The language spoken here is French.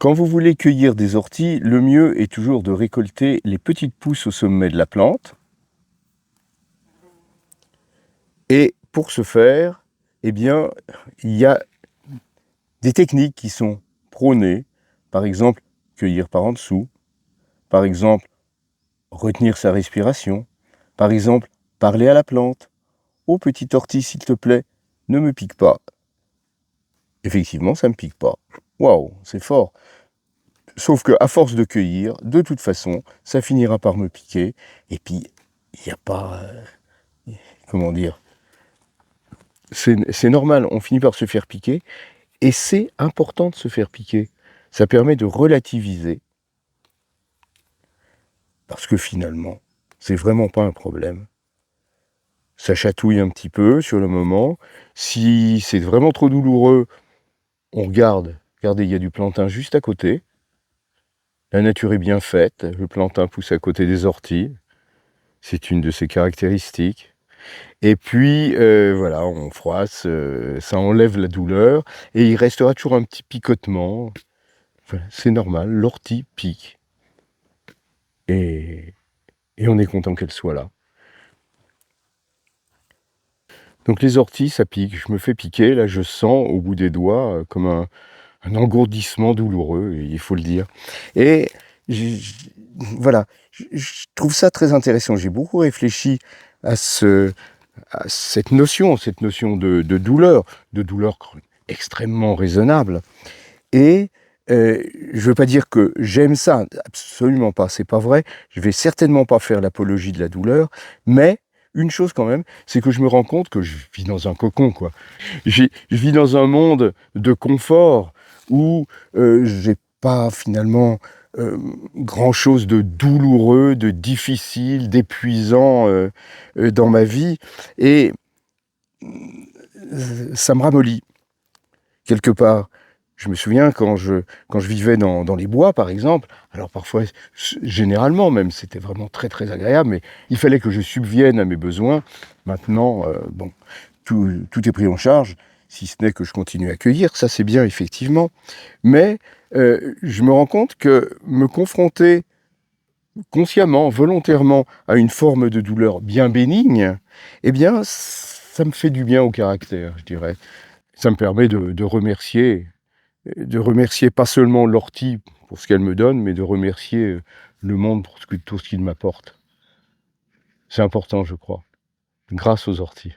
Quand vous voulez cueillir des orties, le mieux est toujours de récolter les petites pousses au sommet de la plante. Et pour ce faire, eh bien, il y a des techniques qui sont prônées. Par exemple, cueillir par en dessous. Par exemple, retenir sa respiration. Par exemple, parler à la plante. Oh, petite ortie, s'il te plaît, ne me pique pas. Effectivement, ça ne me pique pas. Waouh, c'est fort. Sauf qu'à force de cueillir, de toute façon, ça finira par me piquer. Et puis, il n'y a pas... comment dire? C'est normal, on finit par se faire piquer. Et c'est important de se faire piquer. Ça permet de relativiser. Parce que finalement, c'est vraiment pas un problème. Ça chatouille un petit peu sur le moment. Si c'est vraiment trop douloureux, on regarde. Regardez, il y a du plantain juste à côté. La nature est bien faite. Le plantain pousse à côté des orties. C'est une de ses caractéristiques. Et puis, voilà, on froisse, ça enlève la douleur. Et il restera toujours un petit picotement. Voilà, c'est normal, l'ortie pique. Et on est content qu'elle soit là. Donc les orties, ça pique. Je me fais piquer, là je sens au bout des doigts comme un engourdissement douloureux, il faut le dire. Et voilà, je trouve ça très intéressant. J'ai beaucoup réfléchi à cette notion de douleur extrêmement raisonnable. Et je veux pas dire que j'aime ça, absolument pas, c'est pas vrai. Je vais certainement pas faire l'apologie de la douleur, mais une chose quand même, c'est que je me rends compte que je vis dans un cocon, quoi. Je vis dans un monde de confort où j'ai pas finalement grand-chose de douloureux, de difficile, d'épuisant dans ma vie, et ça me ramollit quelque part. Je me souviens quand je vivais dans les bois, par exemple, alors parfois, généralement même, c'était vraiment très très agréable, mais il fallait que je subvienne à mes besoins. Maintenant, bon, tout est pris en charge, si ce n'est que je continue à cueillir, ça c'est bien effectivement, mais je me rends compte que me confronter consciemment, volontairement, à une forme de douleur bien bénigne, eh bien, ça me fait du bien au caractère, je dirais. Ça me permet de remercier pas seulement l'ortie pour ce qu'elle me donne, mais de remercier le monde pour tout ce qu'il m'apporte. C'est important, je crois, grâce aux orties.